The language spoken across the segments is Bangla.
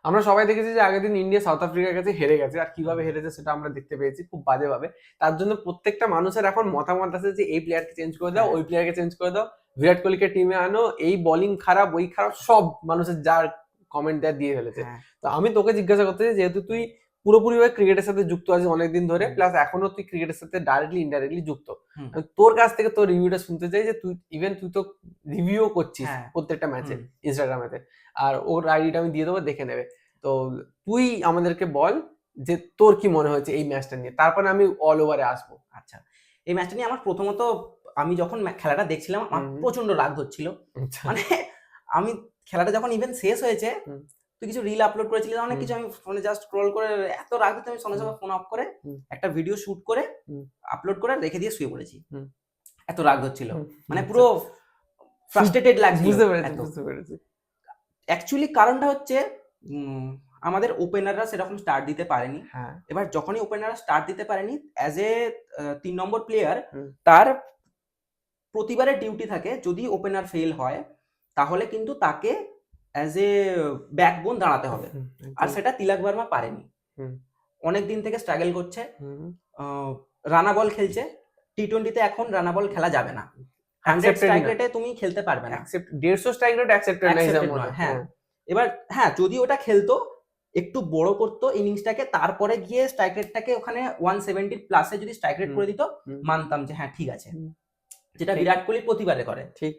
আমরা সবাই দেখেছি যে আগের দিন ইন্ডিয়া সাউথ আফ্রিকার কাছে হেরে গেছে, আর কিভাবে হেরেছে সেটা আমরা দেখতে পেয়েছি খুব বাজেভাবে। তার জন্য প্রত্যেকটা মানুষের এখন মতামত আছে যে এই প্লেয়ারকে চেঞ্জ করে দাও, ওই প্লেয়ারকে চেঞ্জ করে দাও, বিরাট কোহলিকে টিমে আনো, এই বোলিং খারাপ, ওই খারাপ, সব মানুষের যার কমেন্ট দেওয়া দিয়ে ফেলেছে। তো আমি তোকে জিজ্ঞাসা করতে চাই, যেহেতু তুই পুরোপুরি ভাবে ক্রিকেটের সাথে যুক্ত আছিস অনেকদিন ধরে, প্লাস এখনো তুই ক্রিকেটের সাথে ডাইরেক্টলি ইনডাইরেক্টলি যুক্ত, তোর কাছ থেকে তোর রিভিউটা শুনতে চাই যে তুই তো রিভিউ করছিস প্রত্যেকটা ম্যাচে ইনস্টাগ্রামেতে, আর ওর আইডিটা আমি দিয়ে দেবো, দেখে নেবে। তো তুই আমাদেরকে বল যে তোর কি মনে হয়েছে এই ম্যাচটা নিয়ে, তারপরে আমি অল ওভারে আসবো। আচ্ছা, এই ম্যাচটা নিয়ে আমার প্রথমত, আমি যখন খেলাটা দেখছিলাম আমার প্রচন্ড রাগ হচ্ছিল। মানে আমি খেলাটা যখন ইভেন শেষ হয়েছে, তুই কিছু রিল আপলোড করেছিলি, অনেক কিছু, আমি ফোনে জাস্ট স্ক্রল করে এত রাগ হচ্ছে, আমি সঙ্গে সঙ্গে ফোন অফ করে একটা ভিডিও শুট করে আপলোড করে রেখে দিয়ে শুয়ে পড়েছি। এত রাগ হচ্ছিল, মানে পুরো ফ্রাস্ট্রেটেড লাগছিল। বুঝতে পেরেছি। অ্যাকচুয়ালি কারণটা হচ্ছে আমাদের ওপেনাররা সেরকম স্টার্ট দিতে পারেনি। এবার যখনই ওপেনাররা স্টার্ট দিতে পারেনি, অ্যাজ এ 3 নম্বর প্লেয়ার, তার প্রতিবারের ডিউটি থাকে, যদি ওপেনার ফেল হয় তাহলে কিন্তু তাকে অ্যাজ এ ব্যাকবোন দাঁড়াতে হবে, আর সেটা তিলক ভার্মা পারেনি। অনেক দিন থেকে স্ট্রাগল করছে, রানা বল খেলছে। টি-20তে এখন রানা বল খেলা যাবে না, 100 স্ট্রাইক রেটে তুমি খেলতে পারবে না, 150 স্ট্রাইক রেট অ্যাকসেপ্টেড নয়। হ্যাঁ, এবার হ্যাঁ, যদি ওটা খেলতো, একটু বড় করতো ইনিংসটাকে, তারপরে গিয়ে স্ট্রাইক রেটটাকে ওখানে 170 প্লাসে যদি স্ট্রাইক রেট করে দিত, মানতাম যে হ্যাঁ ঠিক আছে, যেটা বিরাট কোহলি প্রতিবারে করে। ঠিক।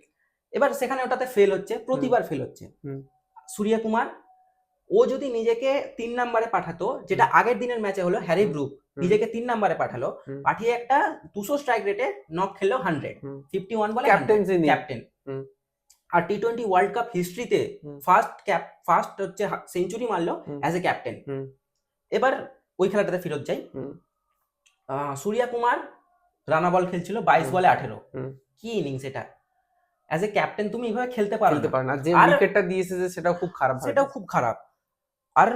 এবার সেখানে ওটাতে ফেল হচ্ছে, প্রতিবার ফেল হচ্ছে। সূর্য কুমার, ও যদি নিজেকে 3 নম্বরে পাঠাতো, যেটা আগের দিনের ম্যাচে হলো, হ্যারি ব্রুক নিজেকে 3 নম্বরে পাঠালো, পাঠিয়ে একটা 200 স্ট্রাইক রেটে নক খেললো 100, 51 বলে ক্যাপ্টেন। আর টি-20 ওয়ার্ল্ড কাপ হিস্ট্রিতে ফার্স্ট হচ্ছে সেঞ্চুরি মারলো অ্যাজ এ ক্যাপ্টেন। এবার ওই খেলাটাতে ফেরত যাই। সূর্য কুমার রানা বল খেলছিল 22 বলে 18, কি ইনিংস এটা! অ্যাজ এ ক্যাপ্টেন তুমি এইভাবে খেলতে পারো না, যে উইকেটটা দিয়েছে সেটাও খুব খারাপ। আর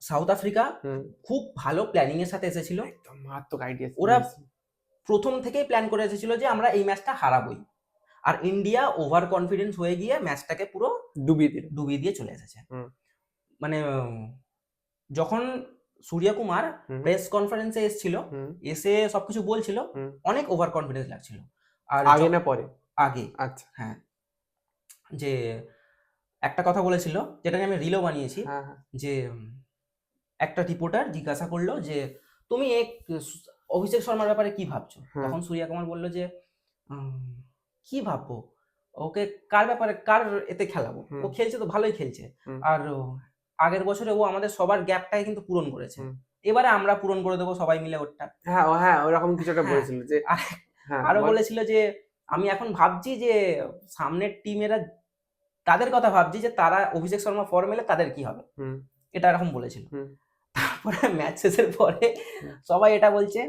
সাউথ আফ্রিকা খুব ভালো প্ল্যানিং এর সাথে এসেছিল, একদম মারাত্মক আইডিয়া। ওরা প্রথম থেকেই প্ল্যান করে এসেছিল যে আমরা এই ম্যাচটা হারাবোই, আর ইন্ডিয়া ওভার কনফিডেন্স হয়ে গিয়ে ম্যাচটাকে পুরো ডুবিয়ে দিয়ে চলে এসেছে। মানে যখন সূর্য কুমার প্রেস কনফারেন্সে এসেছিল, এসে সবকিছু বলছিল, অনেক ওভার কনফিডেন্স লাগছিল। আর আগে না পরে? আগে। আচ্ছা, হ্যাঁ, যে একটা কথা বলেছিল, যেটা আমি রিলও বানিয়েছি, যে একটা রিপোর্টার জিজ্ঞাসা করলো যে তুমি অভিষেক শর্মার ব্যাপারে কি ভাবছো, তখন সূর্য কুমার বললো যে কি ভাববো, ওকে কার ব্যাপারে, কার এতে খেলাবো, ও খেলছে তো ভালোই খেলছে, আর আগের বছরে ও আমাদের সবার গ্যাপটাই কিন্তু পূরণ করেছে, এবারে আমরা পূরণ করে দেবো সবাই মিলে ওটা। হ্যাঁ, ওরকম কিছু একটা বলেছিল। যে আরো বলেছিল যে আমি এখন ভাবছি যে সামনের টিমেরা, তাদের কথা ভাবছি যে তারা অভিষেক শর্মা ফর্ম এলে তাদের কি হবে, এটা এরকম বলেছিল। তারপরে ম্যাচ শেষের পরে সবাই এটা বলছে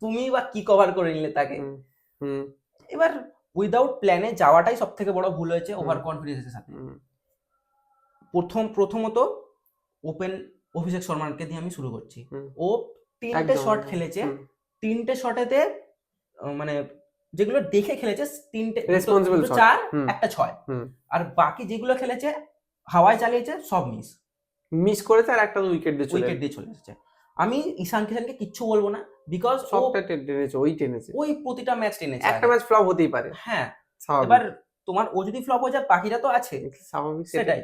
তুমি বা কি কভার করে নিলে তাকে। এবার উইদাউট প্ল্যানে যাওয়াটাই সব থেকে বড় ভুল হয়েছে ওভার কনফিডেন্সের সাথে। প্রথমত ওপেন অভিষেক শর্মাকে দিয়ে আমি শুরু করছি। ও 3টে শট খেলেছে, 3টে শটেতে মানে যেগুলো দেখে খেলেছে 3টে, 4 একটা 6, আর বাকি যেগুলো খেলেছে হাওয়ায় চালিয়েছে সব মিস করেছে, আর একটা উইকেট দিয়ে চলে এসেছে। আমি ঈশান কিষানকে কিচ্ছু বলবো না, বিকজ সবটা টেনেছে, ওই প্রতিটা ম্যাচ টেনেছে, একটা ম্যাচ ফ্লপ হতেই পারে। হ্যাঁ, এবার তোমার ও যদি ফ্লপ হয়ে যায়, বাকিরা তো আছে, স্বাভাবিক। সেটাই।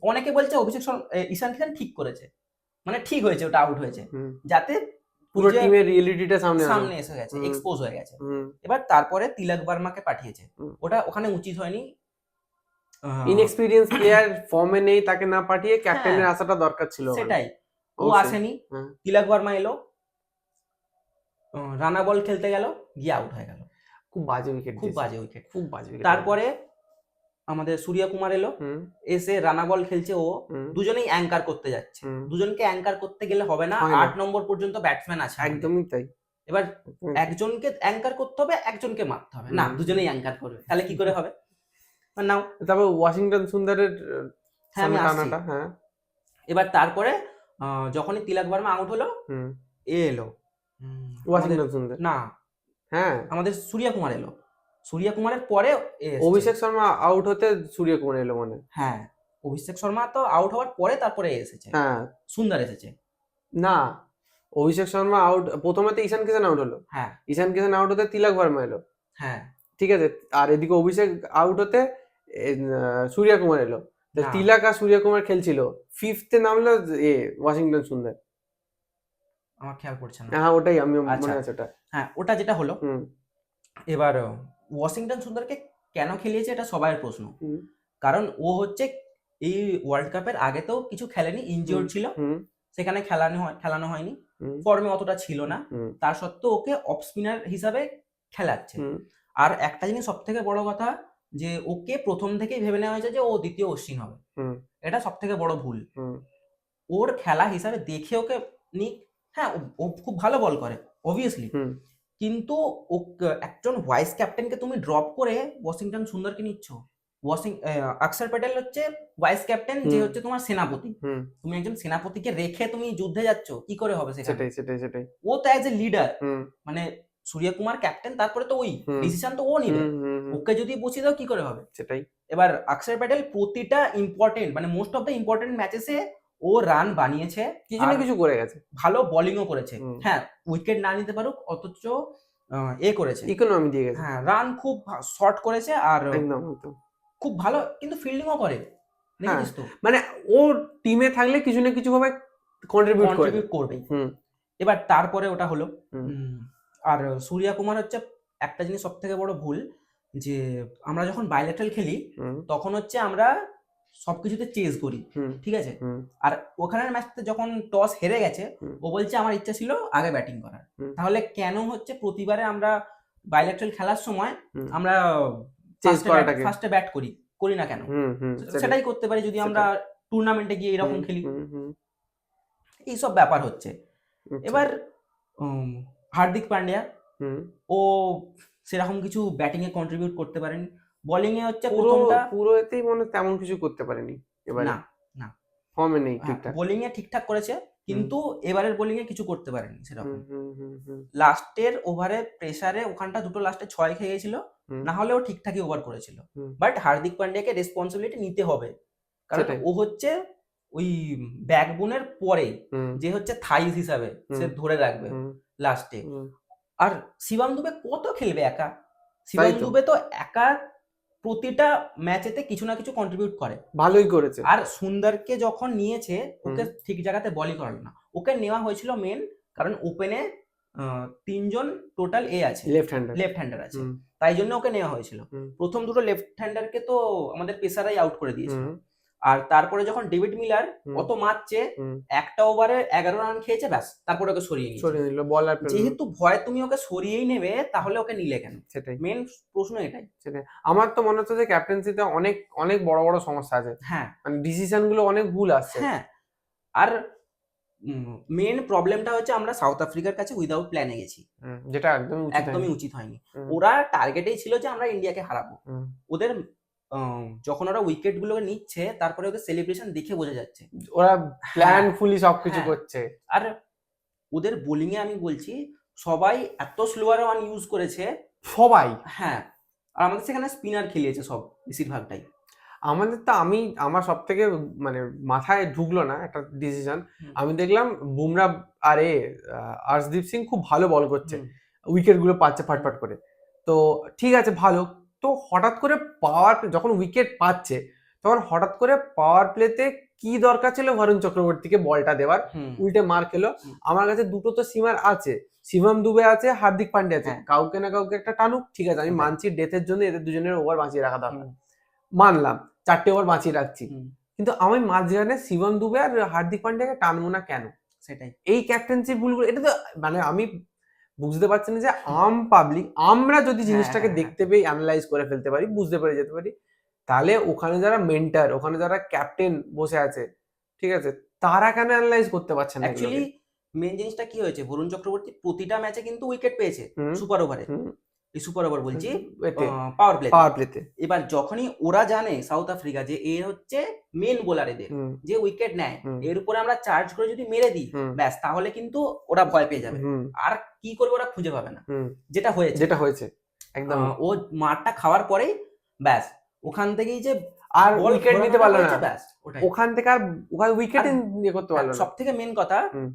অনেকে বলছে অভিষেক শর্মা, ঈশান কিষান ঠিক করেছে, মানে ঠিক হয়েছে, ওটা আউট হয়েছে, যাতে পুরো টিমের রিয়েলিটিটা সামনে এসে গেছে, এক্সপোজ হয়ে গেছে। এবার তারপরে তিলক ভার্মাকে পাঠিয়েছে, ওটা ওখানে উচিত হয়নি। ইনএক্সপেরিয়েন্স প্লেয়ার, ফর্মে নেই, তাকে না পাঠিয়ে ক্যাপ্টেনের আসাটা দরকার ছিল। সেটাই, ও আসেনি, তিলক ভার্মা এলো, রানা বল খেলতে গেল, গিয়ে আউট হয়ে গেল, খুব বাজে উইকেট। তারপরে আমাদের সূর্য কুমার এলো, এসে রানা বল খেলছে, ও দুজনেই অ্যাঙ্কার করতে যাচ্ছে। দুজনকে অ্যাঙ্কার করতে গেলে হবে না, 8 নম্বর পর্যন্ত ব্যাটসম্যান আছে। একদমই তাই। এবার একজনকে অ্যাঙ্কার করতে হবে, একজনকে মারতে হবে না, দুজনেই অ্যাঙ্কার করবে, তাহলে কি করে হবে? নাও, তারপর ওয়াশিংটন সুন্দরের টানাটা। হ্যাঁ, এবার তারপরে যখনই তিলক ভার্মা আউট হলো, এলো ওয়াশিংটন সুন্দর না, হ্যাঁ, আমাদের সূর্য কুমার এলো। সূর্য কুমারের পরে অভিষেক শর্মা আউট হতে সূর্য কুমার এলো, মানে হ্যাঁ, অভিষেক শর্মা তো আউট হওয়ার পরে তারপরে এসেছে, হ্যাঁ সুন্দর এসেছে। না, অভিষেক শর্মা আউট, প্রথমে তো ঈশান কিষান আউট হলো, হ্যাঁ ঈশান কিষান আউট হতে তিলক ভার্মা এলো, হ্যাঁ ঠিক আছে, আর এদিকে অভিষেক আউট হতে সূর্য কুমার এলো। তো না। তিলক আর সূর্য কুমার খেলছিল, ফিফথে নামলো ওয়াশিংটন সুন্দর। আমার খেয়াল পড়ছে না। হ্যাঁ ওটাই, আমি আচ্ছা। মনে আছে ওটা। হ্যাঁ ওটা যেটা হলো, হুম এবার ওয়াশিংটন সুন্দরকে কেন খেলিয়েছে এটা সবার প্রশ্ন। হুম কারণ ও হচ্ছে এই ওয়ার্ল্ড কাপের আগে তো কিছু খেলেনি, ইনজিওর্ড ছিল, হুম সেখানে খেলানো হয়নি, হুম ফর্মে অতটা ছিল না, হুম তার সত্ত্বেও ওকে অফ স্পিনার হিসাবে খেলাচ্ছে। হুম আর একটা জিনিস সব থেকে বড় কথা, যে ওকে প্রথম থেকেই ভেবে নেওয়া হয়েছে যে ও দ্বিতীয় অশ্বিন হবে, হুম এটা সব থেকে বড় ভুল। হুম ওর খেলা হিসাবে দেখে ওকে নিক, হ্যাঁ ও খুব ভালো বল করে অবভিয়াসলি, হুম কিন্তু একজন ভাইস ক্যাপ্টেনকে তুমি ড্রপ করে ওয়াশিংটন সুন্দরকে নিচ্ছ। অক্ষর প্যাটেল হচ্ছে ভাইস ক্যাপ্টেন, যে হচ্ছে তোমার সেনাপতি, হুম তুমি একজন সেনাপতিকে রেখে তুমি যুদ্ধে যাচ্ছ, কি করে হবে সেখানে? সেটাই সেটাই সেটাই। ও তো অ্যাজ এ লিডার, হুম মানে সূর্যকুমার ক্যাপ্টেন, তারপরে তো ওই হুম ডিসিশন তো ও নিবে, হুম হুম হুম, ওকে যদি বসিয়ে দাও কি করে হবে? সেটাই। এবার অক্ষর প্যাটেল প্রতিটা ইম্পর্টেন্ট, মানে মোস্ট অফ দ্য ইম্পর্টেন্ট ম্যাচেসে ও রান বানিয়েছে, কিছু আর না কিছু করে গেছে, ভালো বোলিংও করেছে। হুম। হ্যাঁ উইকেট না নিতে পারুক, অথচ করেছে, ইকোনমি দিয়ে গেছে, হ্যাঁ রান খুব শর্ট করেছে, আর একদম একদম। খুব ভালো কিন্তু ফিল্ডিংও করে, হ্যাঁ দেখেছিস তো? মানে ও টিমে থাকলে কিছু না কিছু ভাবে কন্ট্রিবিউট করে দেয়। কন্ট্রিবিউট করবেই। হুম এবার তারপরে ওটা হলো, হুম আর সূর্য কুমার হচ্ছে একটা জিনিস সব থেকে বড় ভুল, যে আমরা যখন বাইলেটারাল খেলি হুম তখন হচ্ছে আমরা সবকিছুতে চেস করি, হুম ঠিক আছে, হুম আর ওখানের ম্যাচতে যখন টস হেরে গেছে হুম ও বলছে আমার ইচ্ছা ছিল আগে ব্যাটিং করার। হুম তাহলে কেন হচ্ছে প্রতিবারে আমরা বাইলেটারাল খেলার সময় হুম আমরা চেস করাটাকে, ফার্স্টে ব্যাট করি না কেন? হুম হুম সেটাই করতে পারি যদি আমরা টুর্নামেন্টে গিয়ে এরকম খেলি। হুম হুম এইসব ব্যাপার হচ্ছে। আচ্ছা, এবার হার্দিক পান্ডিয়া, হুম ও সেরকম কিছু ব্যাটিং এ কন্ট্রিবিউট করতে পারেনি, বোলিং এ হচ্ছে পুরো প্রথমটা পুরো এতেই মনে হয় তেমন কিছু করতে পারেনি এবারে, না না, ফর্মে নেই হ্যাঁ ঠিকঠাক। বোলিং এ ঠিকঠাক করেছে, কিন্তু এবারের বোলিং এ কিছু করতে পারেনি হুম সেরকম। হুম হুম হুম লাস্টের ওভারে প্রেসারে ওখানটা দুটো লাস্টে 6 খেয়ে গেছিল, হুম না হলেও ঠিকঠাকই ওভার করেছিল। হুম, বাট হার্দিক পান্ডিয়াকে রেসপন্সিবিলিটি নিতে হবে, কারণ সেটাই। ও হচ্ছে ওই ব্যাকবোনের পরে হুম যে হচ্ছে থাইস হিসাবে সে হুম ধরে রাখবে হুম লাস্টে। হুম, আর শিবম দুবে কত খেলবে একা? তাই শিবম তো, দুবে তো একা প্রতিটা ম্যাচেতে কিছু না কিছু কন্ট্রিবিউট করে। ভালোই করেছে। আর সুন্দরকে যখন নিয়েছে ওকে হুম ঠিক জায়গাতে বলই করালো না, ওকে নেওয়া হয়েছিল মেন কারণ ওপেনে 3 জন টোটাল আছে, লেফট হ্যান্ডার। লেফট হ্যান্ডার আছে, হুম তাই জন্য ওকে নেওয়া হয়েছিল। হুম প্রথম দুটো লেফট হ্যান্ডারকে তো আমাদের পেসারাই আউট করে দিয়েছিল। হুম আর তারপরে যখন ডেভিড মিলার হুম, অত মারছে, হুম, একটা ওভারে 11 রান খেয়েছে, ব্যাস তারপরে ওকে সরিয়ে নিয়েছে। সরিয়ে নিল, বল আর পেল না। যেহেতু ভয় তুমি ওকে সরিয়েই নেবে, তাহলে ওকে নিলে কেন? সেটাই মেন প্রশ্ন এটাই। সেটাই। আমার তো মনে হচ্ছে যে ক্যাপ্টেন্সিতে অনেক অনেক বড় বড় সমস্যা আছে, হ্যাঁ মানে ডিসিশন গুলো অনেক ভুল আসছে। হ্যাঁ, আর মেন প্রবলেমটা হচ্ছে আমরা সাউথ আফ্রিকার কাছে উইদাউট প্ল্যানে গেছি, যেটা একদমই উচিত হয়নি। একদমই উচিত হয়নি। হুম, ওরা টার্গেটেই ছিল যে আমরা ইন্ডিয়াকে হারাবো। হুম। ওদের যখন ওরা উইকেট গুলোকে নিচ্ছে, তারপরে ওদের সেলিব্রেশন দেখে বোঝা যাচ্ছে। ওরা হ্যাঁ, প্ল্যানফুলি সবকিছু হ্যাঁ। করছে। আর ওদের বোলিং এ আমি বলছি, সবাই এত স্লোয়ার ওয়ান ইউজ করেছে। সবাই, হ্যাঁ, আর আমাদের সেখানে স্পিনার খেলিয়েছে সব বেশিরভাগটাই। আমাদের তো আমার সব থেকে মানে মাথায় ঢুকলো না একটা ডিসিশন, হুম, আমি দেখলাম বুমরা আর আর্শদীপ সিং খুব ভালো বল করছে, হুম, উইকেট গুলো পাচ্ছে ফাটফাট করে। তো ঠিক আছে ভালো, তো হঠাৎ করে যখন উইকেট পাচ্ছে তখন হঠাৎ করে পাওয়ার প্লেতে কি দরকার ছিল বরুণ চক্রবর্তীকে বলটা দেওয়ার, হুম, উল্টে মার খেলো। হুম। আমার কাছে দুটো তো সিমার আছে, শিবম দুবে আছে, হার্দিক পান্ডে আছে, হ্যাঁ, কাউকে না কাউকে একটা টানুক, ঠিক আছে আমি ওটাই। মানছি ডেথের জন্য এদের দুজনের ওভার বাঁচিয়ে রাখা দরকার, হুম, মানলাম 4টে ওভার বাঁচিয়ে রাখছি, হুম, কিন্তু আমি মাঝখানে শিবম দুবে আর হার্দিক পান্ডিয়াকে টানবো না কেন? সেটাই। এই ক্যাপ্টেন্সি ভুলগুলো, এটা তো মানে আমি বুঝতে পারছি না যে পাবলিক আমরা যদি হ্যাঁ, জিনিসটাকে হ্যাঁ, দেখতে পেয়ে অ্যানালাইজ করে ফেলতে পারি, বুঝতে পেরে যেতে পারি, তাহলে ওখানে যারা মেন্টার, ওখানে যারা ক্যাপ্টেন বসে আছে, ঠিক আছে, তারা কেন অ্যানালাইজ করতে পারছে না অ্যাকচুয়ালি এগুলোকে? মেন জিনিসটা কি হয়েছে, বরুণ চক্রবর্তী প্রতিটা ম্যাচে কিন্তু উইকেট পেয়েছে হুম সুপার ওভারে, হুম এই সুপার ওভার বলছি, এতে পাওয়ার প্লে। পাওয়ার প্লেতে। এবার যখনই ওরা জানে সাউথ আফ্রিকা যে এ হচ্ছে মেন বোলার এদের, হুম যে উইকেট নেয়, হুম এর উপরে আমরা চার্জ করে যদি মেরে দিই, হুম ব্যাস তাহলে কিন্তু ওরা ভয় পেয়ে যাবে, হুম আর কি করবে ওরা খুঁজে পাবে না, হুম যেটা হয়েছে। যেটা হয়েছে একদম। ও মারটা খাওয়ার পরেই ব্যাস ওখান থেকেই যে আর বল উইকেট নিতে পারলো না, ব্যাস ওটাই। ওখান থেকে আর ওখানে উইকেট নিয়ে করতে পারলো না। সব থেকে মেন কথা হুম।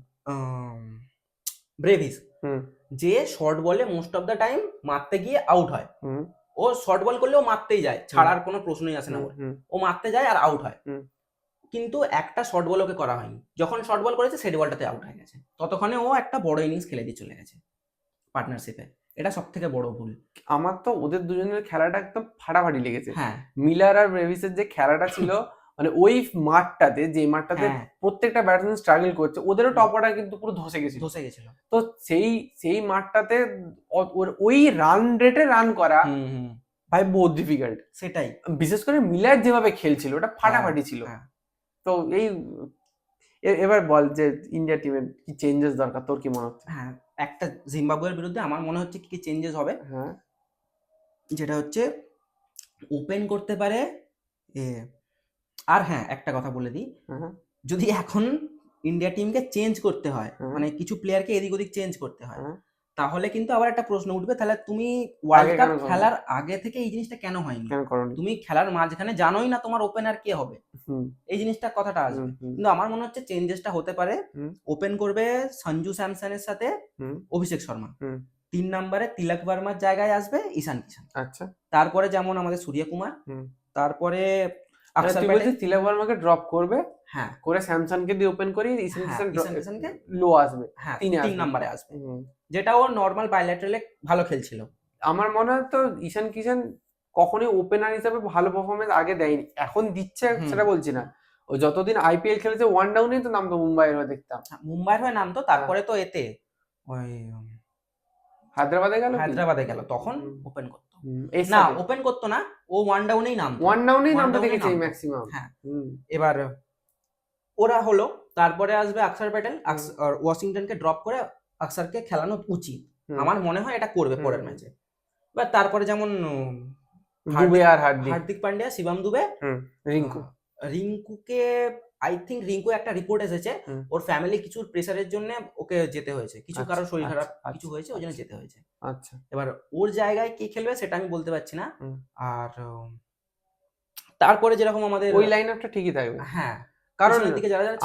ব্রেভিস হুম। যে শর্ট বলে মোস্ট অফ দ্য টাইম মারতে গিয়ে আউট হয়, হুম। ও শর্ট বল করলেও মারতেই যায়, ছাড়ার কোনো প্রশ্নই আসে না ওর, হুম। ও মারতে যায় আর আউট হয়। হুম। কিন্তু একটা শর্ট বল ওকে করা হয়নি, যখন শর্ট বল করেছে সেট বলটাতে আউট হয়ে গেছে, ততক্ষণে ও একটা বড় ইনিংস খেলে দিয়ে চলে গেছে পার্টনারশিপে। এটা সব থেকে বড় ভুল। আমার তো ওদের দুজনের খেলাটা একদম ফাটাফাটি লেগেছে। হ্যাঁ মিলার আর ব্রেভিসের যে খেলাটা ছিল, মানে ওই মাঠটাতে, যে মাঠটাতে হ্যাঁ প্রত্যেকটা ব্যাটসম্যান স্ট্রাগল করছে, ওদেরও টপ অর্ডার কিন্তু পুরো ধসে গেছিল। ধসে গেছিল। তো সেই মাঠটাতে ওই রান রেটে রান করা ভাই বহুত ডিফিকাল্ট। সেটাই। বিশেষ করে মিলার যেভাবে খেলছিল ওটা ফাটাফাটি ছিল। হ্যাঁ। তো এই এবার বল যে ইন্ডিয়া টিমের কি চেঞ্জেস দরকার, তোর কি মনে হচ্ছে? হ্যাঁ, একটা জিম্বাবুয়ের বিরুদ্ধে আমার মনে হচ্ছে কি চেঞ্জেস হবে, হ্যাঁ, যেটা হচ্ছে ওপেন করতে পারে আর হ্যাঁ একটা কথা বলে দিই, হ্যাঁ, যদি এখন ইন্ডিয়া টিমকে চেঞ্জ করতে হয়, হ্যাঁ। মানে কিছু প্লেয়ারকে এদিক ওদিক চেঞ্জ করতে হয়, হ্যাঁ। তাহলে কিন্তু আবার একটা প্রশ্ন উঠবে, তাহলে তুমি ওয়ার্ল্ড আগে কাপ কেন করোনি? খেলার আগে থেকে এই জিনিসটা কেন হয়নি? কেন করনি? তুমি খেলার মাঝখানে জানোই না তোমার ওপেনার কে হবে, হুম। এই জিনিসটা কথাটা আসবে। কিন্তু আমার মনে হচ্ছে চেঞ্জেসটা হতে পারে, ওপেন করবে সঞ্জু স্যামসনের সাথে অভিষেক শর্মা, 3 নম্বরে তিলক ভার্মার জায়গায় আসবে ঈশান কিষান, আচ্ছা। তারপরে যেমন আমাদের সূর্যকুমার, তারপরে তুই বলছিস তিলক ভার্মাকে ড্রপ করবে, হ্যাঁ করে স্যামসনকে দিয়ে ওপেন করি, ঈশান কিষানকে লো আসবে, হ্যাঁ 3 নম্বরে আসবে, যেটা ও নর্মাল বাইল্যাটারালে ভালো খেলছিল। আমার মনে হয় তো ঈশান কিষান কখনোই ওপেনার হিসেবে ভালো পারফরমেন্স আগে দেয়নি, এখন দিচ্ছে সেটা বলছি না। ও যতদিন আইপিএল খেলেছে ওয়ান ডাউনেই তো নামতো মুম্বাইয়ের হয়ে, দেখতাম মুম্বাইয়ের হয়ে নামতো, তারপরে তো এতে ওই হায়দ্রাবাদে গেল, তখন ওপেন করতো না, ওপেন করতো না, ও ওয়ান ডাউনেই নামতো দেখেছি ম্যাক্সিমাম। হ্যাঁ। এবার ওরা হলো, তারপরে আসবে অক্ষর প্যাটেল, ওয়াশিংটনকে ড্রপ করে অক্ষরকে খেলানো উচিত, আমার মনে হয় এটা করবে পরের ম্যাচে। এবার তারপরে যেমন হার্দিক পান্ডিয়া, শিবম দুবে, রিঙ্কুকে আই থিঙ্ক রিঙ্কু একটা রিপোর্ট এসেছে ওর ফ্যামিলি কিছু প্রেসারের জন্য ওকে যেতে হয়েছে, কিছু কারো শরীর খারাপ কিছু হয়েছে ওই জন্য যেতে হয়েছে। আচ্ছা, এবার ওর জায়গায় কে খেলবে সেটা আমি বলতে পারছি না। আর তারপরে যেরকম আমাদের ওই লাইন আপটা ঠিকই থাকবে, হ্যাঁ, কারণ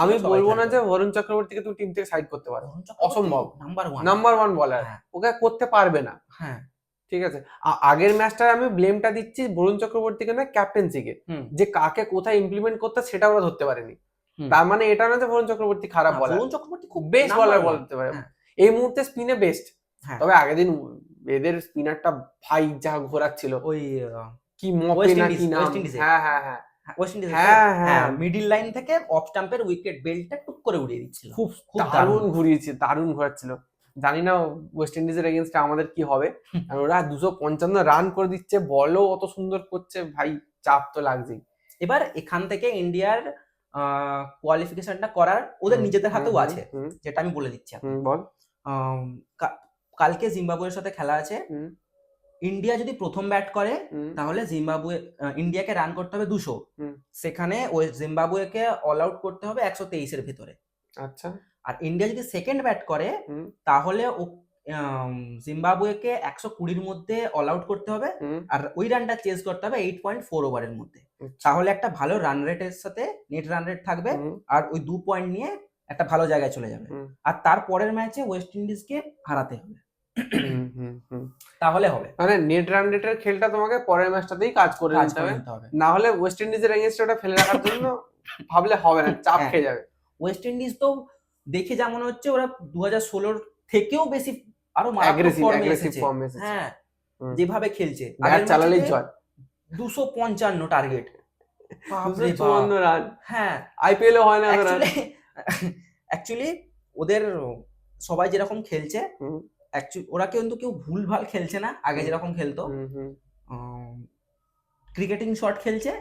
আমি বলবো না যে বরুণ চক্রবর্তীকে তুমি টিম থেকে সাইড করতে পারো, অসম্ভব, নাম্বার ওয়ান বলার, ওকে করতে পারবে না। হ্যাঁ ঠিক আছে, আগের ম্যাচটা আমি ব্লেমটা দিচ্ছি বরুণ চক্রবর্তীকে না, ক্যাপ্টেন্সিকে, যে কাকে কোথায় ইমপ্লিমেন্ট করতে সেটা ওরা ধরতে পারেনি। তার মানে এটা না যে বরুণ চক্রবর্তী খারাপ বলার, বরুণ চক্রবর্তী খুব বেস্ট বলার বলতে পারে এই মুহূর্তে, স্পিনে বেস্ট। তবে আগের দিন এদের স্পিনারটা ভাই যা ঘোরাচ্ছিল, ওই কি মপে না কি নাম, হ্যাঁ হ্যাঁ হ্যাঁ হ্যাঁ মিডল লাইন থেকে অফ স্টাম্পের উইকেট বেল্টটা টুক করে উড়িয়ে দিচ্ছিল, খুব দারুণ ঘুরিয়েছে, দারুণ ঘোরাচ্ছিল। জানি না ওয়েস্ট ইন্ডিজের এগেইনস্টে আমাদের কি হবে, আর ওরা 255 রান করে দিচ্ছে, বলও অত সুন্দর করছে, ভাই চাপ তো লাগছেই। এবার এখান থেকে ইন্ডিয়ার কোয়ালিফিকেশনটা করার ওদের নিজেদের হাতেও আছে, যেটা আমি বলে দিচ্ছি। বল। কালকে জিম্বাবুয়ের সাথে খেলা আছে, ইন্ডিয়া যদি প্রথম ব্যাট করে তাহলে ইন্ডিয়াকে রান করতে হবে 200, সেখানে ওই জিম্বাবুয়েকে অল আউট করতে হবে 123-এর ভিতরে। আচ্ছা। আর ইন্ডিয়া যদি সেকেন্ড ব্যাট করে তাহলে জিম্বাবুয়েকে 120-এর মধ্যে অল আউট করতে হবে, আর ওই রানটা চেজ করতে হবে 8.4 ওভারের মধ্যে, তাহলে একটা ভালো রান রেটের সাথে নেট রান রেট থাকবে, আর ওই 2 পয়েন্ট নিয়ে একটা ভালো জায়গায় চলে যাবে। আর তারপরের ম্যাচে ওয়েস্ট ইন্ডিজকে হারাতে হবে, তাহলে হবে। মানে নেট রান রেটের খেলটা তোমাকে পরের ম্যাচটাতেই কাজ করে নিতে হবে, না হলে ওয়েস্ট ইন্ডিজের এগেইনস্টে ওটা ফেলে রাখার জন্য ভাবলে হবে না, চাপ খেয়ে যাবে। ওয়েস্ট ইন্ডিজ তো দেখে যা মনে হচ্ছে ওরা 2016-র থেকেও বেশি আরো মারাত্মক ফর্মে এসেছে। হ্যাঁ, যেভাবে খেলছে ব্যাট চালালেই জয়, 255 টার্গেট, 254 রান। হ্যাঁ, আইপিএল এ হয় না। অ্যাকচুয়ালি ওদের সবাই যেরকম খেলছে, ওরা কিন্তু কেউ ভুলভাল খেলছে না, আগে যেরকম খেলতো, ক্রিকেটিং শট খেলছে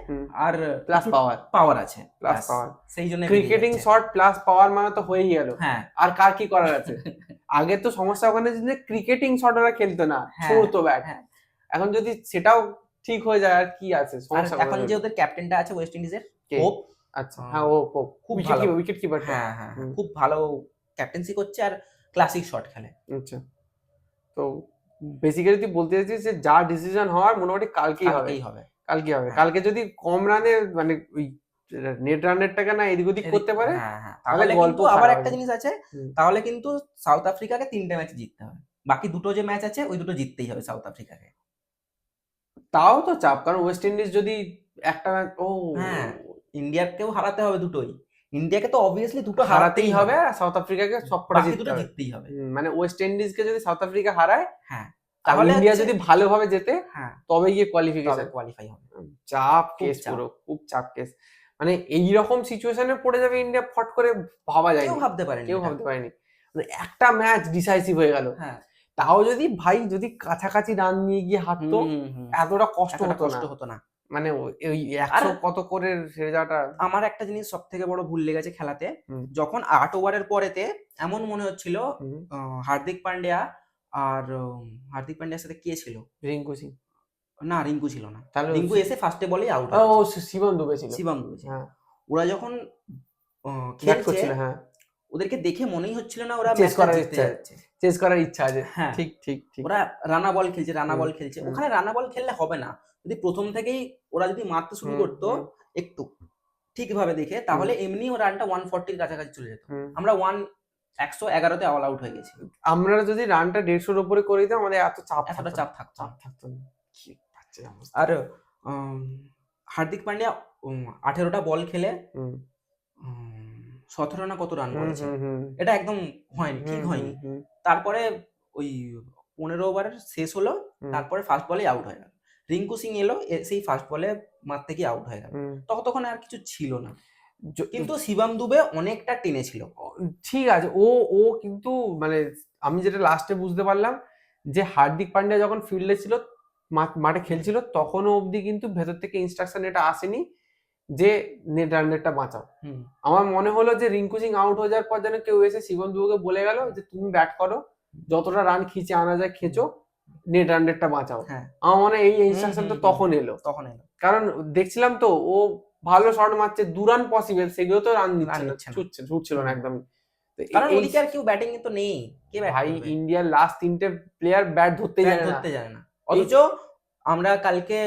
আর প্লাস পাওয়ার আছে, সেই জন্য ক্রিকেটিং শট প্লাস পাওয়ার মানে তো হয়েই গেল। হ্যাঁ, আর কার কি করার আছে? আগে তো সমস্যা ওখানে যে ক্রিকেটিং শট ওরা খেলতো না, ছুড়তো ব্যাট। এখন যদি সেটাও ঠিক হয়ে যায় আর কি আছে সমস্যা। এখন যে ওদের ক্যাপ্টেনটা আছে ওয়েস্ট ইন্ডিজের, হোপ, আচ্ছা হ্যাঁ, ও খুব ভালো উইকেট কিপার, হ্যাঁ হ্যাঁ খুব ভালো ক্যাপ্টেন্সি করছে আর ক্লাসিক শট খেলে। আচ্ছা, তো বেসিক্যালি তুই বলতে চাইছিস যে যা ডিসিশন হওয়ার মোটামুটি কালকেই হবে। কাল কি হবে? হ্যাঁ। কালকে যদি কম রানে মানে ওই নেট রানেরটাকে না এদিক ওদিক করতে পারে, হ্যাঁ হ্যাঁ, তাহলে তাহলে গল্প কিন্তু আবার খারাপ একটা আছে। জিনিস আছে, হুম। তাহলে কিন্তু সাউথ আফ্রিকাকে 3টে ম্যাচ জিততে হবে, বাকি দুটো যে ম্যাচ আছে ওই দুটো জিততেই হবে সাউথ আফ্রিকাকে। তাও তো চাপ, কারণ ওয়েস্ট ইন্ডিজ যদি একটা ও হ্যাঁ, ইন্ডিয়াকেও হারাতে হবে দুটোই, ইন্ডিয়াকে তো অবভিয়াসলি দুটো হারাতেই হারাতেই হবে, হবে, আর সাউথ আফ্রিকাকে সবকটা বাকি জিততে দুটো হবে। জিততেই হবে। মানে ওয়েস্ট ইন্ডিজকে যদি সাউথ আফ্রিকা হারায়, হ্যাঁ, আর তাহলে ইন্ডিয়া হচ্ছে যদি ভালোভাবে জেতে, হ্যাঁ তবে গিয়ে তবে কোয়ালিফিকেশন। কোয়ালিফাই হবে। চাপ খুব কেস, চাপ। পুরো খুব চাপ কেস। মানে এইরকম সিচুয়েশনে পড়ে যাবে ইন্ডিয়া, ফট করে ভাবা কেউ যায়নি, ভাবতে পারেনি কেউ এটা। ভাবতে পারেনি। মানে একটা ম্যাচ ডিসাইসিভ হয়ে গেল, হ্যাঁ। তাও যদি ভাই যদি কাছাকাছি রান নিয়ে গিয়ে হারতো, এতটা কষ্ট এতটা হতো কষ্ট না। হতো না। মানে ওই আর 100 কত করে হেরে যাওয়াটা। আমার একটা জিনিস সব থেকে বড় ভুল লেগেছে খেলাতে, হুম, যখন 8 ওভারের পরেতে এমন মনে হচ্ছিল হুম, হার্দিক পান্ডিয়া আর হার্দিক পান্ডিয়ার সাথে কে ছিল, রিঙ্কু সিং। না রিঙ্কু ছিল না, তাহলে রিঙ্কু এসে ফার্স্টে বলেই আউট ও হয়ে গেছে, শিবম দুবে ছিল। শিবম দুবে ছিল। হ্যাঁ, ওরা যখন ব্যাট খেলছে করছিল, হ্যাঁ, ওদেরকে দেখে মনেই হচ্ছিল না ওরা চেস ম্যাচটা করার জিততে ইচ্ছা, যাচ্ছে। চেস করার ইচ্ছা আছে। হ্যাঁ, ঠিক ঠিক ঠিক। ওরা রানা বল খেলছে, রানা হুম, বল খেলছে, হুম, ওখানে রানা বল খেললে হবে না, যদি প্রথম থেকেই ওরা যদি মারতে শুরু হুম, করতো হুম, একটু ঠিকভাবে দেখে, তাহলে এমনি ও রানটা 140-র কাছাকাছি চলে যেত। হুম। আমরা 111-তে অল আউট হয়ে গেছি, আমরা যদি রানটা 150-র উপরে করে দিতাম, আমাদের এত চাপ এতটা থাকতো চাপ না। থাকতো চাপ না। থাকতো না। কি বাজে অবস্থা। আর উম, হার্দিক পান্ডিয়া 18টা বল খেলে হুম, 17 না কত রান হুম, করেছে, হুম, হুম, এটা একদম হয়নি, হুম, ঠিক হুম, হয়নি। হুম, তারপরে ওই 15 ওভারের শেষ হলো, হুম, তারপরে ফার্স্ট বলেই আউট হয়ে গেল, রিঙ্কু সিং এলো, সেই ফার্স্ট বলে মারতে গিয়ে আউট হয়ে গেল, হুম। তখন আর কিছু ছিল না। য- কিন্তু শিবম দুবে অনেকটা টেনেছিল। ঠিক আছে, ও ও কিন্তু মানে আমি যেটা লাস্টে বুঝতে পারলাম, যে হার্দিক পান্ডিয়া যখন ফিল্ডে ছিল, মাঠে খেলছিল, তখনও অবধি কিন্তু ভেতর থেকে ইনস্ট্রাকশন এটা আসেনি যে নেট রানটা বাঁচাও। হুম, আমার মনে হলো যে রিঙ্কু সিং আউট হয়ে যাওয়ার পর যেন কেউ এসে শিবম দুবেকে বলে গেল যে তুমি ব্যাট করো, যতটা রান খিঁচে আনা যায় খেঁচো, নেট রানটা বাঁচাও। হ্যাঁ, আমার মনে হয় এই হুম, ইনস্ট্রাকশনটা হুম, তখন এলো, তখন এলো, কারণ দেখছিলাম তো ও ভালো শট মারছে, 2 রান পসিবল, সেগুলো তো রান রান নিচ্ছে না, নিচ্ছে না। ছুটছিল না হুম। একদম। তো কারণ এই ওদিকে আর কেউ ব্যাটিং তো নেই, কে ব্যাট ভাই করবে, ইন্ডিয়ার লাস্ট 3টে প্লেয়ার ব্যাট ধরতেই ব্যাট জানে না। ধরতে জানে না। অথচ আমরা কালকে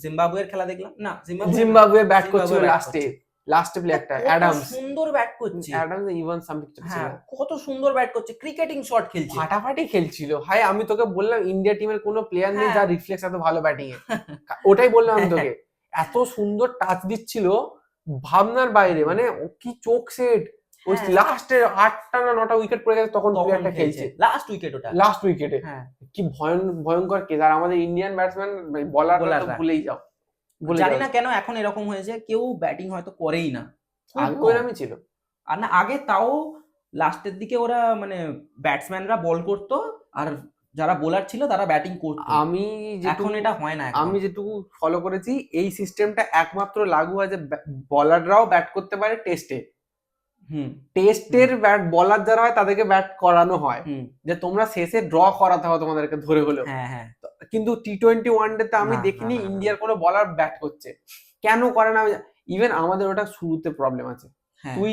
জিম্বাবুয়ের খেলা দেখলাম, না জিম্বাবুয়ে ব্যাট করছিল জিম্বাবুয়ে ব্যাট লাস্টে, করছে, লাস্টে প্লেয়ারটা কত অ্যাডামস। সুন্দর ব্যাট করছে, অ্যাডামস ইভান সামথিং ছিল হ্যাঁ না, কত সুন্দর ব্যাট করছে, ক্রিকেটিং শট খেলছে। ফাটাফাটি খেলছিল ভাই। আমি তোকে বললাম ইন্ডিয়া টিমের কোনো প্লেয়ার নেই হ্যাঁ। যার রিফ্লেক্স এত ভালো ব্যাটিং এ, ওটাই বললাম আমি হ্যাঁ, তোকে। এত সুন্দর টাচ দিচ্ছিল, ভাবনার বাইরে। মানে ও কি চোখ সেট, ওই হ্যাঁ, লাস্টে 8টা না 9টা উইকেট পড়ে গেছে তখন তখন প্লেয়ারটা খেলছে খেলছে লাস্ট উইকেট ওটা। লাস্ট উইকেটে। হ্যাঁ, কি ভয়ঙ্কর কেস। আর আমাদের ইন্ডিয়ান ব্যাটসম্যান বলাররা তো বোলাররা ভুলেই যাও, ভুলে জানি যাও। না কেন এখন এরকম হয়েছে, কেউ ব্যাটিং হয়তো করেই না, খুব আগে কম। ওইরকমই ছিল। আর না আগে তাও লাস্টের দিকে ওরা মানে ব্যাটসম্যানরা বল করতো, আর যারা বোলার ছিল তারা ব্যাটিং করতো, আমি এখন যেটুকু এটা হয় না একদম। আমি যেটুকু ফলো করেছি, এই সিস্টেমটা একমাত্র লাগু হয় যে বলাররাও ব্যাট করতে পারে টেস্টে। হুম, টেস্টের ব্যাট বলার যারা হয় তাদেরকে ব্যাট করানো হয়, হুম, যে তোমরা শেষে ড্র করাতে হবে তোমাদেরকে ধরে হলেও। হ্যাঁ, হ্যাঁ, কিন্তু টি-20 ওয়ানডেতে আমি না, না, দেখিনি না, না, ইন্ডিয়ার কোনো বলার ব্যাট করছে। কেন করে না ইভেন আমাদের ওটা শুরুতে প্রবলেম আছে। হ্যাঁ, তুই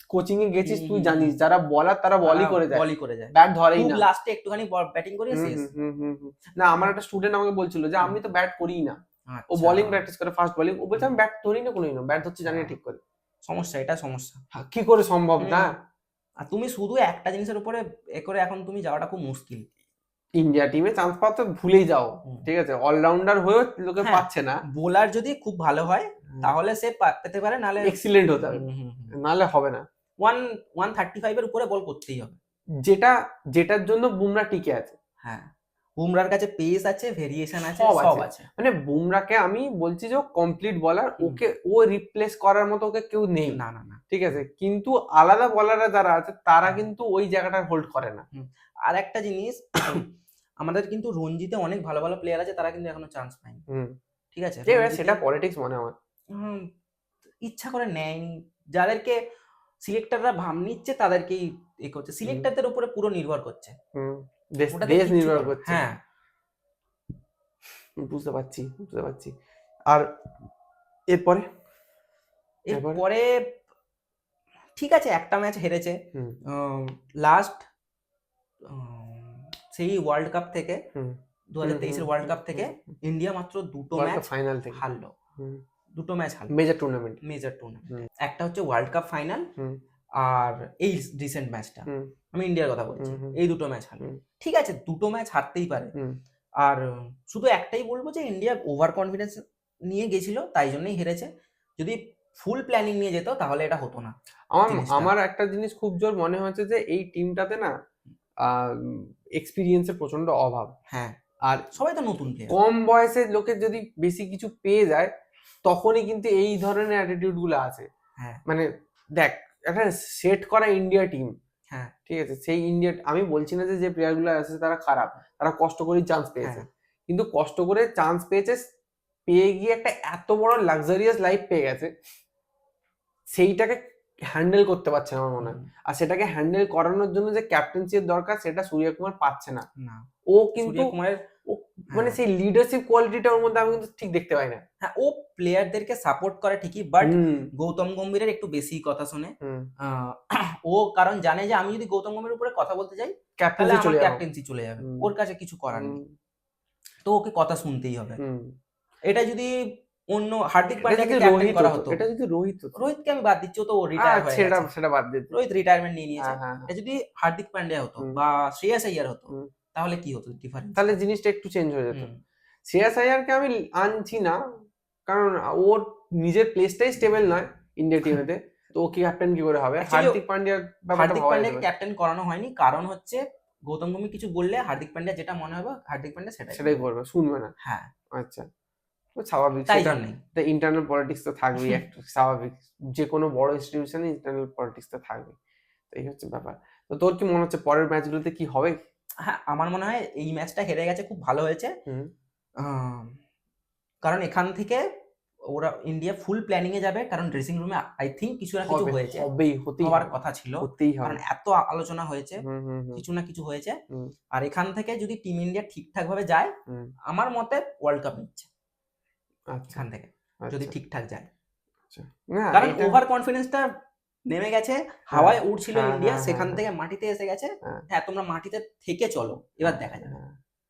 কোচিং এ গেছিস, হুম, তুই হুম, জানিস যারা বলার তারা বলই করে যায়, বলই করে যায়, ব্যাট ধরেই খুব না। লাস্টে একটুখানি ব্যাটিং করে হুম, শেষ। হুম, হুম, হুম, হুম। না, আমার একটা স্টুডেন্ট আমাকে বলছিল যে আমি তো ব্যাট করিই না, ও আচ্ছা, বোলিং প্র্যাকটিস করে, ফাস্ট বোলিং। ও বলছে আমি ব্যাট ধরি না কোনোদিনও, ব্যাট ধরতে জানি না ঠিক করে। সমস্যা, এটা সমস্যা। কি করে সম্ভব হুম, না? আর তুমি শুধু একটা জিনিসের উপরে করে এখন তুমি যাওয়াটা খুব মুশকিল। ইন্ডিয়া টিমে চান্স পাওয়া তো ভুলেই যাও, হুম। ঠিক আছে? অলরাউন্ডার হয়েও লোকে হ্যাঁ, পাচ্ছে না। বোলার যদি খুব ভালো হয় তাহলে সে পেতে পারে, নালে এক্সিলেন্ট হতে হবে, নাহলে হবে না। 135 এর উপরে বল করতেই হবে। যেটার জন্য বুমরা টিকে আছে। হ্যাঁ, বুমরার কাছে পেস আছে, ভেরিয়েশন আছে, সব সব আছে। আছে। মানে বুমরাকে আমি বলছি যে কমপ্লিট বলার, ওকে ও রিপ্লেস করার মতো ওকে কেউ নেই, না, না, না। ঠিক আছে? কিন্তু আলাদা বলাররা যারা আছে তারা কিন্তু ওই জায়গাটা হোল্ড করে না। আর একটা জিনিস, আমাদের কিন্তু রঞ্জিতে অনেক ভালো ভালো প্লেয়ার আছে, তারা কিন্তু এখনো চান্স পায়নি। ঠিক আছে, সেটা পলিটিক্স মনে হয়। ইচ্ছা করে নেয়নি, যাদেরকে সিলেক্টররা ভাব নিচ্ছে তাদেরকেই করছে, সিলেক্টরদের উপরে পুরো নির্ভর করছে। ওটাতে দেশ কিচ্ছু নির্ভর করার- করছে। হ্যাঁ, বুঝতে পারছি। আর এরপরে এরপরে ঠিক আছে, একটা ম্যাচ হেরেছে হুম, লাস্ট সেই ওয়ার্ল্ড কাপ থেকে, 2023 ওয়ার্ল্ড কাপ থেকে ইন্ডিয়া মাত্র দুটো ম্যাচ ফাইনাল থেকে হারলো, দুটো ম্যাচ হারলো মেজর টুর্নামেন্ট। Major tournament. একটা হচ্ছে ওয়ার্ল্ড কাপ ফাইনাল, আর এই রিসেন্ট ম্যাচটা, আমি ইন্ডিয়ার কথা বলছি, এই দুটো ম্যাচ হারলো। ঠিক আছে, দুটো ম্যাচ হারতেই পারে, আর শুধু একটাই বলবো যে ইন্ডিয়া ওভার কনফিডেন্স নিয়ে গেছিল, তাই জন্যই হেরেছে। যদি ফুল প্ল্যানিং নিয়ে যেত তাহলে এটা হতো না। আমার একটা জিনিস খুব জোর মনে হয়েছে যে এই টিমটাতে না এক্সপিরিয়েন্সের প্রচন্ড অভাব। হ্যাঁ, আর সবাই তো নতুন প্লেয়ার, কম বয়সের লোকের যদি বেশি কিছু পেয়ে যায় তখনই কিন্তু এই ধরনের অ্যাটিটিউড গুলো আসে। হ্যাঁ মানে দেখ, একটা সেট করা ইন্ডিয়া টিম, হ্যাঁ ঠিক আছে, সেই ইন্ডিয়া, আমি বলছি না যে প্লেয়ার গুলো আছে তারা খারাপ, তারা কষ্ট করেই চান্স পেয়েছে, কিন্তু কষ্ট করে চান্স পেয়েছে, পেয়ে গিয়ে একটা এত বড় লাক্সারিয়াস লাইফ পেয়ে গেছে, সেইটাকে হ্যান্ডেল করতে পারছে না আমার মনে হয়। আর সেটাকে হ্যান্ডেল করানোর জন্য যে ক্যাপ্টেন্সির দরকার সেটা সূর্যকুমার পাচ্ছে না। ও কিন্তু মানে সেই লিডারশিপ কোয়ালিটিটা ওর মধ্যে আমি কিন্তু ঠিক দেখতে পাই না। হ্যাঁ, ও প্লেয়ারদেরকে সাপোর্ট করে ঠিকই, বাট গৌতম গম্ভীরের একটু বেশি কথা শুনে। ও কারণ জানে যে আমি যদি গৌতম গম্ভীরের উপরে কথা বলতে যাই তাহলে আমার ক্যাপ্টেন্সি চলে যাবে, ওর কাছে কিছু করার নেই, তো ওকে কথা শুনতেই হবে। এটা যদি অন্য হার্দিক পান্ডিয়াকে ক্যাপ্টেন করা হতো, এটা যদি রোহিতকে আমি বাদ দিচ্ছি, ও তো রিটায়ার হয়ে গেছে, সেটা বাদ দিচ্ছি, রোহিত রিটায়ারমেন্ট নিয়ে নিয়েছে। এটা যদি হার্দিক পান্ডিয়া হতো বা শ্রেয়াস আইয়ার হতো তাহলে কি হতো ডিফারেন্স? তাহলে জিনিসটা একটু চেঞ্জ হয়ে যেত। শ্রেয়াস আইয়ারকে আমি আনছি না, কারণ ওর নিজের প্লেসটাই স্টেবল নয় ইন্ডিয়া টিমেতে, তো ও কি ক্যাপ্টেন কি করে হবে? হার্দিক পান্ডিয়াকে ক্যাপ্টেন করানো হয়নি, কারণ হচ্ছে গৌতম গম্ভীর কিছু বললে হার্দিক পান্ডিয়া যেটা মনে হবে হার্দিক পান্ডিয়া সেটাই করবে, শুনবে না। হ্যাঁ, আচ্ছা, স্বাভাবিক, সেটা ইন্টারনাল পলিটিক্স তো থাকবেই, একটু স্বাভাবিক, যে কোনো বড় ইনস্টিটিউশনে ইন্টারনাল পলিটিক্স তো থাকবে, এই হচ্ছে ব্যাপার। তো তোর কি মনে হচ্ছে পরের ম্যাচগুলোতে কি হবে? হ্যাঁ, আমার মনে হয় এই ম্যাচটা হেরে গেছে খুব ভালো হয়েছে, কারণ এখান থেকে ওরা ইন্ডিয়া ফুল প্ল্যানিং এ যাবে, কারণ ড্রেসিং রুমে আই থিঙ্ক কিছু না কিছু হয়েছে, হওয়ার কথা ছিল, কারণ এত আলোচনা হয়েছে, কিছু না কিছু হয়েছে। আর এখান থেকে যদি টিম ইন্ডিয়া ঠিকঠাক ভাবে যায়, আমার মতে ওয়ার্ল্ড কাপ নিচ্ছে এখান থেকে, যদি ঠিকঠাক যায়। কারণ ওভার কনফিডেন্সটা নেমে গেছে, হাওয়ায় উড়ছিল ইন্ডিয়া, সেখান থেকে মাটিতে এসে গেছে। হ্যাঁ, তোমরা মাটিতে থেকে চলো, এবার দেখা যাবে।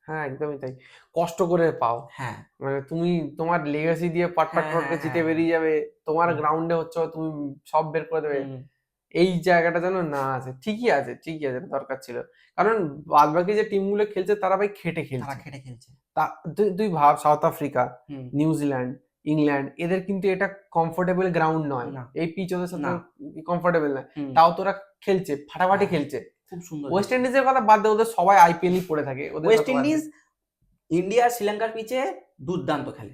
হ্যাঁ, একদমই তাই, কষ্ট করে পাও। হ্যাঁ, মানে তুমি তোমার লেগাসি দিয়ে পাটপাট করে জিতে বেরিয়ে যাবে, তোমার গ্রাউন্ডে হচ্ছে তুমি সব বের করে দেবে, এই জায়গাটা যেন না আছে। ঠিকই আছে, দরকার ছিল, কারণ বাদ বাকি যে টিমগুলো খেলছে তারা ভাই খেটে খেলছে। তুই ভাব, সাউথ আফ্রিকা, নিউজিল্যান্ড, ইংল্যান্ড, এদের কিন্তু এটা কমফোর্টেবল গ্রাউন্ড নয়, এই পিচ ওদের সাথে কমফোর্টেবল না, তাও তোরা খেলছে, ফাটাফাটি খেলছে, খুব সুন্দর। ওয়েস্ট ইন্ডিজের কথা বাদ দে, ওদের সবাই আইপিএল পড়ে থাকে, ওয়েস্ট ইন্ডিজ ইন্ডিয়া আর শ্রীলঙ্কার পিচে দুর্দান্ত খেলে,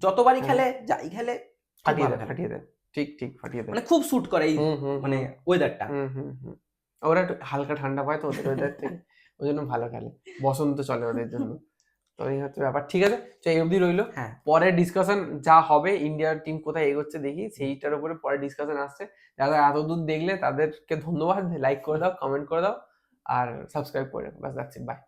যতবারই খেলে, যাই খেলে ফাটিয়ে দেয়, ঠিক ফাটিয়ে দেয়, মানে খুব শুট করে এই মানে ওয়েদারটা। ওরা একটু হালকা ঠান্ডা পায় তো ওদের ওয়েদার থেকে, ওই জন্য ভালো খেলে, বসন্ত চলে ওদের জন্য। তো এই হচ্ছে ব্যাপার। ঠিক আছে, এই অবধি রইলো। পরে ডিসকাশন যা হবে, ইন্ডিয়ার টিম কোথায় এগোচ্ছে দেখি, সেইটার উপরে পরে ডিসকাশন আসছে। যারা এতদূর দেখলে তাদেরকে ধন্যবাদ, লাইক করে দাও, কমেন্ট করে দাও, আর সাবস্ক্রাইব করে রাখো, বাস, দ্যাটস ইট, বাই।